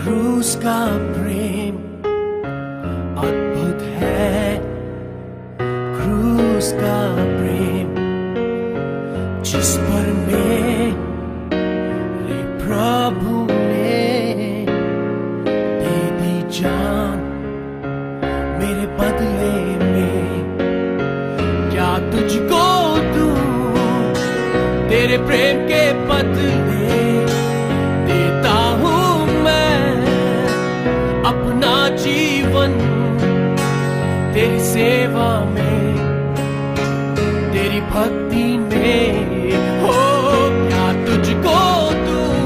क्रूस का प्रेम अद्भुत है। क्रूस का प्रेम जिस पर मेरे प्रभु ने दे दी जान मेरे बदले में। क्या तुझको दूं तेरे प्रेम के बदले, देता हूँ मैं अपना जीवन तेरी सेवा में, तेरी भक्ति में। हो क्या तुझको दूं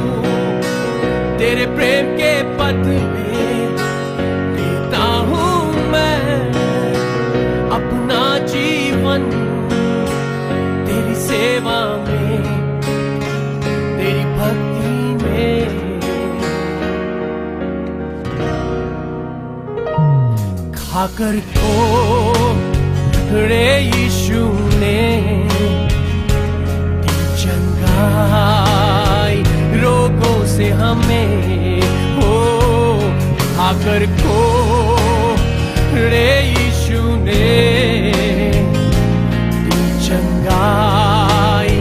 तेरे प्रेम के बदले, देता हूँ मैं अपना जीवन तेरी सेवा में, तेरी भक्ति में। खाकर तो रे यीशु ने दी चंगाई रोगों से हमें। हो खाकर को रे यीशु ने दी चंगाई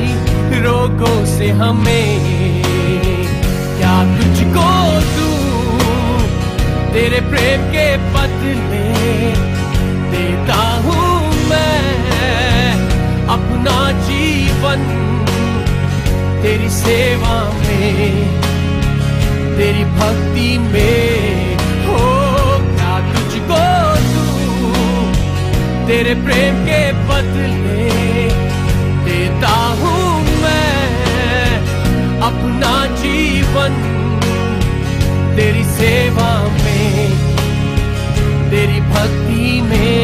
रोगों से हमें। क्या तुझको दूं तेरे प्रेम के बदले, देता हूँ मैं अपना जीवन तेरी सेवा में, तेरी भक्ति में। हो क्या तुझको दूं तेरे प्रेम के बदले, देता हूँ मैं अपना जीवन तेरी सेवा में, तेरी भक्ति में।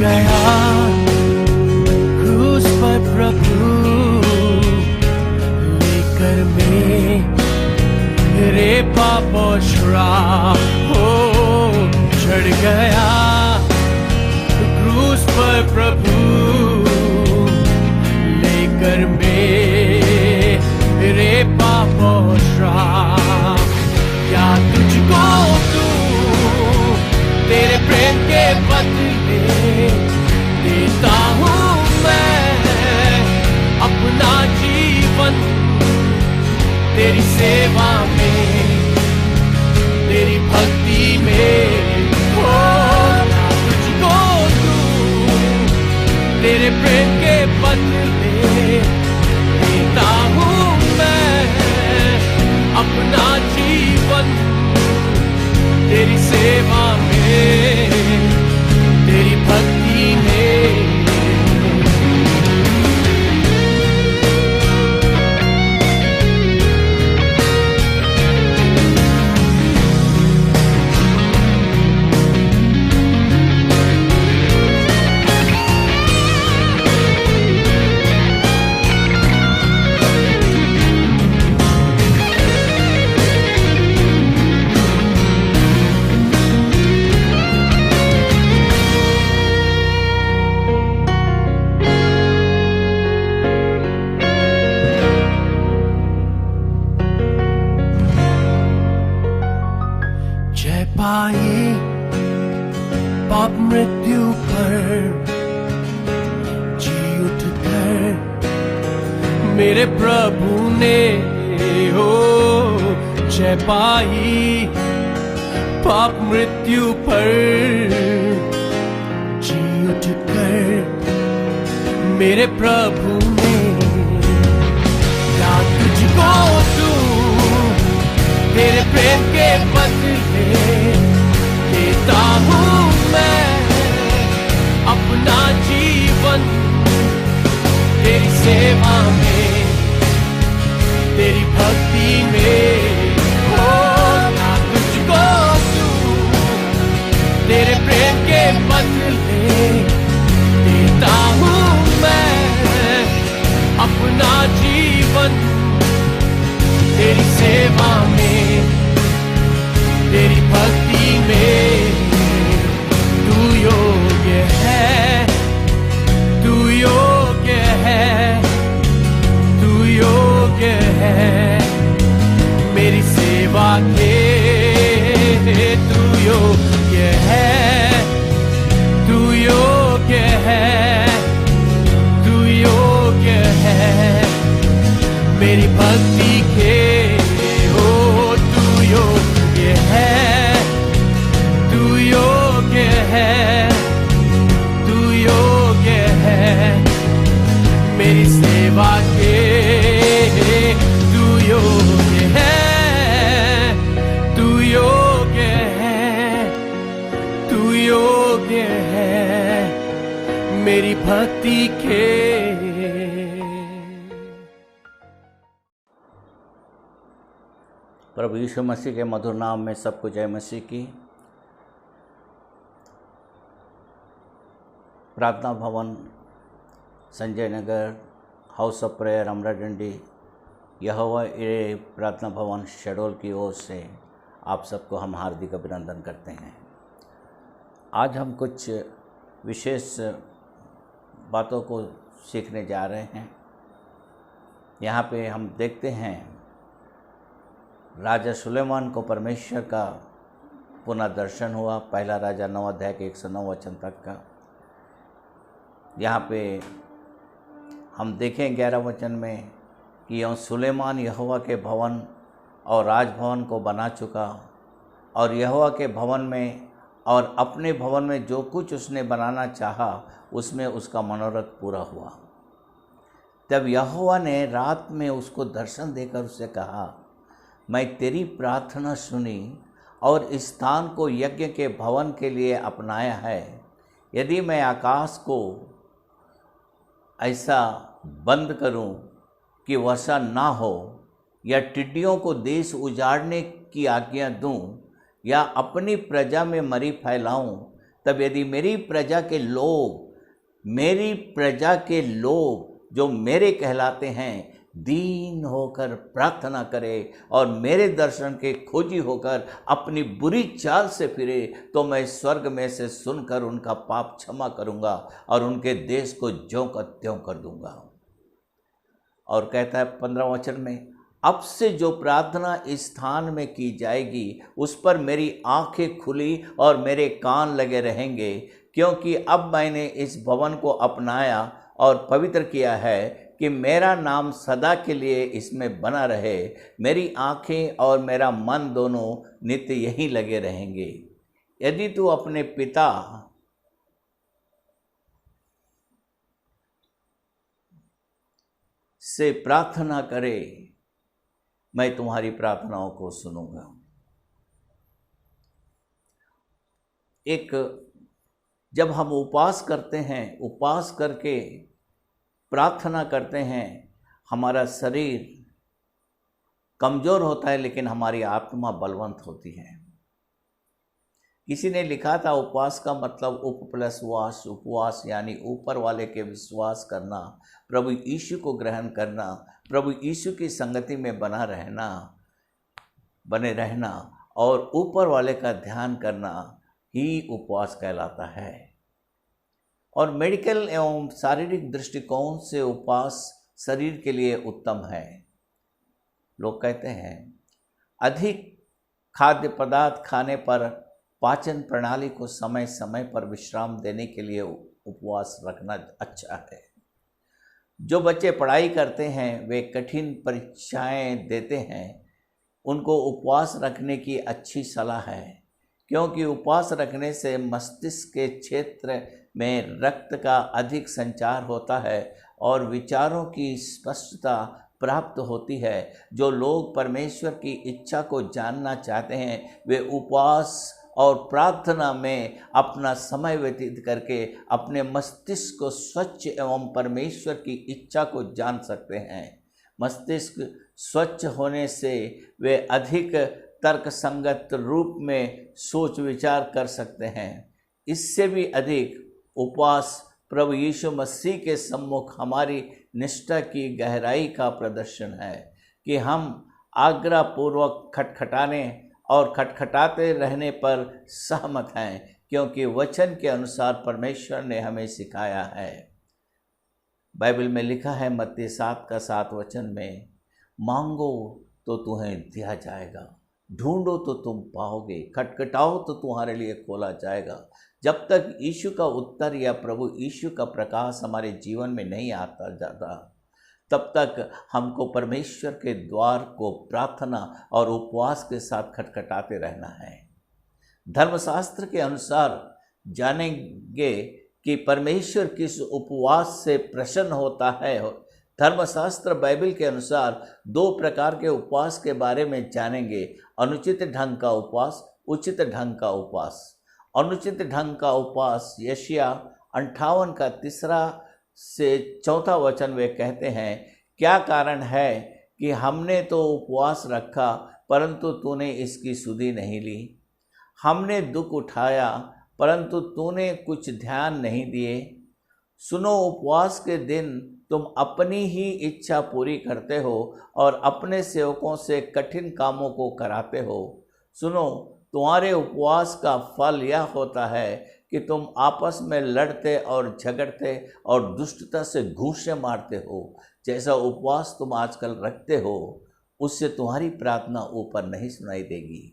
गया क्रूस पर प्रभु लेकर मेरे पाप और श्राप। हो चढ़ गया क्रूस पर प्रभु लेकर मेरे पाप और श्राप। क्या तुझको दूं तेरे प्रेम के बदले, देता हूँ मैं अपना जीवन तेरी सेवा में, तेरी भक्ति में। हो क्या तुझको दूं तेरे प्रेम के बदले, देता हूँ मैं अपना जीवन तेरी सेवा में, तेरी भक्ति में। जय पाई पाप मृत्यु पर जी उठकर मेरे प्रभु ने। हो जय पाई पाप मृत्यु पर जी उठकर मेरे प्रभु ने। क्या तुझको दूं तेरे प्रेम के बदले, देता हूँ मैं अपना जीवन तेरी सेवा में, तेरी भक्ति में। हो क्या तेरे प्रेम के बदले देता हूँ मैं अपना जीवन तेरी सेवा में, तेरी भक्ति में। तू योग्य है, तू योग्य है, तू योग्य है मेरी सेवा के। तू योग्य है, तू योग्य है, तू योग्य है मेरी भक्ति के। ओ तू योग्य है, तू योग्य है, तू योग्य है मेरी सेवा के। तू योग्य है, तू योग्य है, तू योग्य है मेरी भक्ति के। प्रभु यीशु मसीह के मधुर नाम में सबको जय मसीह की। प्रार्थना भवन Sanjay Nagar, house of prayer अमराडंडी, यहोवा इरे प्रार्थना भवन शहडोल की ओर से आप सबको हम हार्दिक अभिनंदन करते हैं। आज हम कुछ विशेष बातों को सीखने जा रहे हैं। यहाँ पे हम देखते हैं राजा सुलेमान को परमेश्वर का पुनः दर्शन हुआ। पहला राजा 9 अध्याय के 109 वचन तक का। यहाँ पे हम देखें 11 वचन में कि यह सुलेमान यहोवा के भवन और राजभवन को बना चुका, और यहोवा के भवन में और अपने भवन में जो कुछ उसने बनाना चाहा उसमें उसका मनोरथ पूरा हुआ। तब यहोवा ने रात में उसको दर्शन देकर उससे कहा, मैं तेरी प्रार्थना सुनी और इस स्थान को यज्ञ के भवन के लिए अपनाया है। यदि मैं आकाश को ऐसा बंद करूं कि वर्षा ना हो, या टिड्डियों को देश उजाड़ने की आज्ञा दूं, या अपनी प्रजा में मरी फैलाऊं, तब यदि मेरी प्रजा के लोग जो मेरे कहलाते हैं दीन होकर प्रार्थना करे और मेरे दर्शन के खोजी होकर अपनी बुरी चाल से फिरे, तो मैं स्वर्ग में से सुनकर उनका पाप क्षमा करूंगा और उनके देश को ज्यों का त्यों कर दूंगा। और कहता है 15 वचन में, अब से जो प्रार्थना इस स्थान में की जाएगी उस पर मेरी आंखें खुली और मेरे कान लगे रहेंगे, क्योंकि अब मैंने इस भवन को अपनाया और पवित्र किया है कि मेरा नाम सदा के लिए इसमें बना रहे। मेरी आंखें और मेरा मन दोनों नित्य यहीं लगे रहेंगे। यदि तू अपने पिता से प्रार्थना करे, मैं तुम्हारी प्रार्थनाओं को सुनूंगा। जब हम उपवास करते हैं, उपवास करके प्रार्थना करते हैं, हमारा शरीर कमज़ोर होता है लेकिन हमारी आत्मा बलवंत होती है। किसी ने लिखा था उपवास का मतलब उप प्लस वास, उपवास यानी ऊपर वाले के विश्वास करना, प्रभु यीशु को ग्रहण करना, प्रभु यीशु की संगति में बने रहना और ऊपर वाले का ध्यान करना ही उपवास कहलाता है। और मेडिकल एवं शारीरिक दृष्टिकोण से उपवास शरीर के लिए उत्तम है। लोग कहते हैं अधिक खाद्य पदार्थ खाने पर पाचन प्रणाली को समय समय पर विश्राम देने के लिए उपवास रखना अच्छा है। जो बच्चे पढ़ाई करते हैं, वे कठिन परीक्षाएं देते हैं, उनको उपवास रखने की अच्छी सलाह है, क्योंकि उपवास रखने से मस्तिष्क के क्षेत्र में रक्त का अधिक संचार होता है और विचारों की स्पष्टता प्राप्त होती है। जो लोग परमेश्वर की इच्छा को जानना चाहते हैं, वे उपवास और प्रार्थना में अपना समय व्यतीत करके अपने मस्तिष्क को स्वच्छ एवं परमेश्वर की इच्छा को जान सकते हैं। मस्तिष्क स्वच्छ होने से वे अधिक तर्कसंगत रूप में सोच विचार कर सकते हैं इससे भी अधिक उपवास प्रभु यीशु मसीह के सम्मुख हमारी निष्ठा की गहराई का प्रदर्शन है कि हम आग्रह पूर्वक खटखटाने और खटखटाते रहने पर सहमत हैं, क्योंकि वचन के अनुसार परमेश्वर ने हमें सिखाया है। बाइबल में लिखा है मत्ती 7:7 में, मांगो तो तुम्हें दिया जाएगा, ढूंढो तो तुम पाओगे, खटखटाओ तो तुम्हारे लिए खोला जाएगा। जब तक यीशु का उत्तर या प्रभु यीशु का प्रकाश हमारे जीवन में नहीं आता जाता, तब तक हमको परमेश्वर के द्वार को प्रार्थना और उपवास के साथ खटखटाते रहना है। धर्मशास्त्र के अनुसार जानेंगे कि परमेश्वर किस उपवास से प्रसन्न होता है। धर्मशास्त्र बाइबल के अनुसार 2 प्रकार के उपवास के बारे में जानेंगे, अनुचित ढंग का उपवास, उचित ढंग का उपवास। अनुचित ढंग का उपवास यशायाह 58 का 3 से 4 वचन वे कहते हैं, क्या कारण है कि हमने तो उपवास रखा परंतु तूने इसकी सुधि नहीं ली, हमने दुख उठाया परंतु तूने कुछ ध्यान नहीं दिए। सुनो, उपवास के दिन तुम अपनी ही इच्छा पूरी करते हो और अपने सेवकों से कठिन कामों को कराते हो। सुनो, तुम्हारे उपवास का फल यह होता है कि तुम आपस में लड़ते और झगड़ते और दुष्टता से घूंसे मारते हो। जैसा उपवास तुम आजकल रखते हो, उससे तुम्हारी प्रार्थना ऊपर नहीं सुनाई देगी।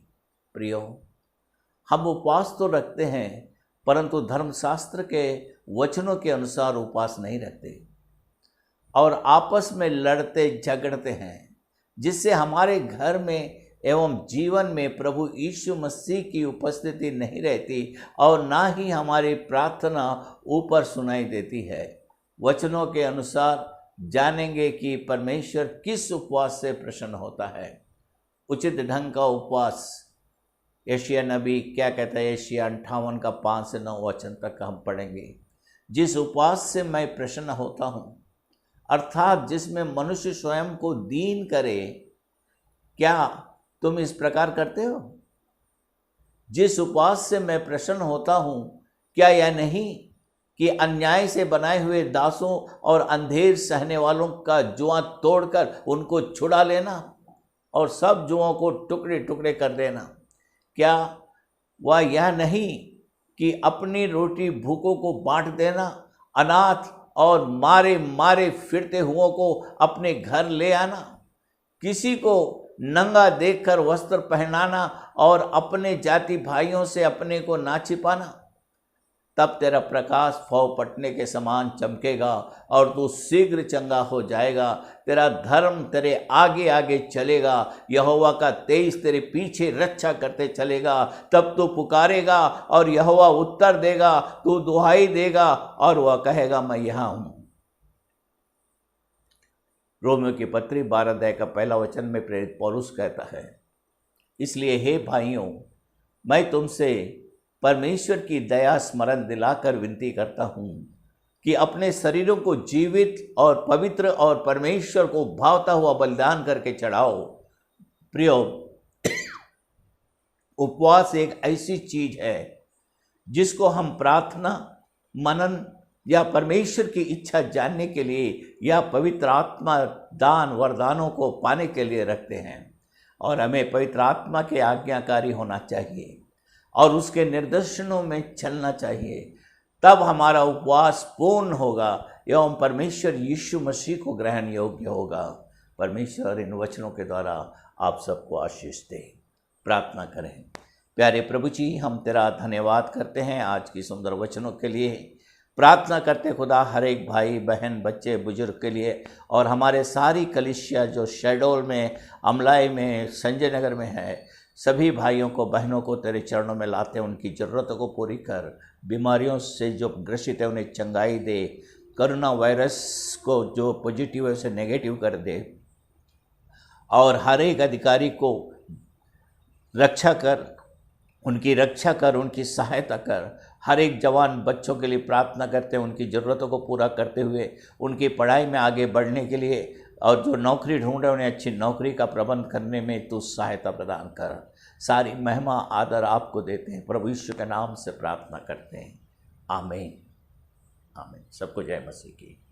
प्रियो, हम उपवास तो रखते हैं परंतु धर्मशास्त्र के वचनों के अनुसार उपवास नहीं रखते और आपस में लड़ते झगड़ते हैं, जिससे हमारे घर में एवं जीवन में प्रभु यीशु मसीह की उपस्थिति नहीं रहती और ना ही हमारी प्रार्थना ऊपर सुनाई देती है। वचनों के अनुसार जानेंगे कि परमेश्वर किस उपवास से प्रसन्न होता है। उचित ढंग का उपवास, यशायाह नबी क्या कहता है, यशायाह 58 का 5 से 9 वचन तक हम पढ़ेंगे। जिस उपवास से मैं प्रसन्न होता हूँ, अर्थात जिसमें मनुष्य स्वयं को दीन करे, क्या तुम इस प्रकार करते हो? जिस उपवास से मैं प्रसन्न होता हूँ, क्या यह नहीं कि अन्याय से बनाए हुए दासों और अंधेर सहने वालों का जुआ तोड़कर उनको छुड़ा लेना और सब जुओं को टुकड़े टुकड़े कर देना? क्या वह यह नहीं कि अपनी रोटी भूखों को बांट देना, अनाथ और मारे मारे फिरते हुओं को अपने घर ले आना, किसी को नंगा देखकर वस्त्र पहनाना और अपने जाति भाइयों से अपने को ना छिपाना? तब तेरा प्रकाश फौ पटने के समान चमकेगा और तू शीघ्र चंगा हो जाएगा। तेरा धर्म तेरे आगे आगे चलेगा, यहोवा का तेज तेरे पीछे रक्षा करते चलेगा। तब तू पुकारेगा और यहोवा उत्तर देगा, तू दुहाई देगा और वह कहेगा मैं यहाँ हूँ। रोमियो की पत्री 12 अध्याय का 1 वचन में प्रेरित पौलुस कहता है, इसलिए हे भाइयों, मैं तुमसे परमेश्वर की दया स्मरण दिलाकर विनती करता हूँ कि अपने शरीरों को जीवित और पवित्र और परमेश्वर को भावता हुआ बलिदान करके चढ़ाओ। प्रियो, उपवास एक ऐसी चीज है जिसको हम प्रार्थना, मनन या परमेश्वर की इच्छा जानने के लिए या पवित्र आत्मा दान वरदानों को पाने के लिए रखते हैं। और हमें पवित्र आत्मा के आज्ञाकारी होना चाहिए और उसके निर्देशनों में चलना चाहिए। तब हमारा उपवास पूर्ण होगा एवं परमेश्वर यीशु मसीह को ग्रहण योग्य होगा। परमेश्वर इन वचनों के द्वारा आप सबको आशीष दे। प्रार्थना करें। प्यारे प्रभु जी, हम तेरा धन्यवाद करते हैं आज की सुंदर वचनों के लिए। प्रार्थना करते खुदा हर एक भाई बहन बच्चे बुजुर्ग के लिए और हमारे सारी कलीसिया जो शहडोल में, अमलाई में, संजय नगर में है, सभी भाइयों को बहनों को तेरे चरणों में लाते, उनकी ज़रूरतों को पूरी कर। बीमारियों से जो ग्रसित है उन्हें चंगाई दे। कोरोना वायरस को जो पॉजिटिव है उसे नेगेटिव कर दे और हर एक अधिकारी को रक्षा कर, उनकी रक्षा कर, उनकी सहायता कर। हर एक जवान बच्चों के लिए प्रार्थना करते हैं, उनकी ज़रूरतों को पूरा करते हुए उनकी पढ़ाई में आगे बढ़ने के लिए और जो नौकरी ढूंढ रहे हैं उन्हें अच्छी नौकरी का प्रबंध करने में तू सहायता प्रदान कर। सारी महिमा आदर आपको देते हैं, प्रभु यीशु के नाम से प्रार्थना करते हैं, आमीन आमीन। सबको जय मसीह की।